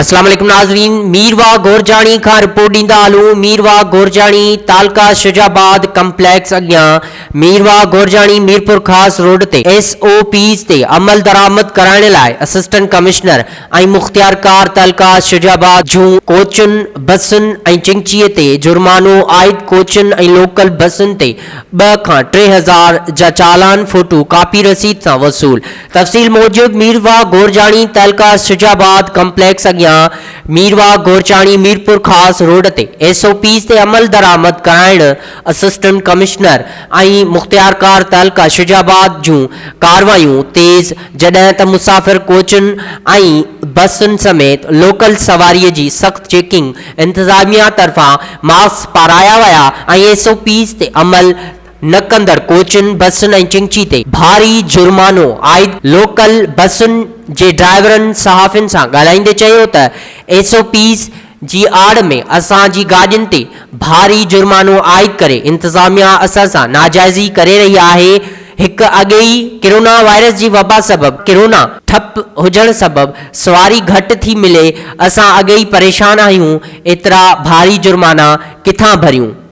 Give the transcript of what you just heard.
अस्सलाम वालेकुम नाज़रीन, मीरवा गोरजाणी का रिपोर्ट ॾींदा हलूं। मीरवा गोरजाणी तालका शुजाबाद कम्प्लेक्स अॻियां मीरवा गोरजाणी मीरपुर खास रोड ते SOPs ते अमल दरामद कराइण लाइ असिस्टेंट कमिश्नर ऐं मुख्तियारकार तालका शुजाबाद जूं कोचुनि बसुनि ऐं चिंचीअ ते जुर्मानो आयद कोचुनि ऐं लोकल बसुनि ते 2 खां 3000 जा चालान फोटो कापी रसीद सां वसूल। तफ़सील मूजिब मीरवा गोरजाणी तालका शुजाबाद कम्प्लेक्स अॻियां मीरवा गोरचाणी मीरपुर खास रोड ते SOPs ते अमल दरामद कराइण असिस्टेंट कमिश्नर ऐं मुख्तियारकार तालका शुजाबाद जूं कार्रवाइयूं तेज़ जॾहिं त मुसाफ़िर कोचुनि ऐं बसुनि समेत लोकल सवारीअ जी सख़्त चेकिंग इंतज़ामिया तरफ़ां मास्क पाराया विया ऐं SOPs ते अमल न कंदड़ कोचुनि बसुनि ऐं चिंची ते भारी जुर्मानो आयद लोकल बसुनि जे ड्राइवरनि सहाफ़ियुनि सां ॻाल्हाईंदे चयो त SOPs जी आड़ में असांजी गाॾियुनि ते भारी जुर्मानो आयद करे इंतज़ामिया असां सां नाजाइज़ी करे रही आहे। हिकु अॻेई कोरोना वायरस जी वबा सबबि किरोना ठप हुजण सबबि सवारी घटि थी मिले, असां अॻेई परेशान आहियूं, एतिरा भारी जुर्माना किथां भरियूं।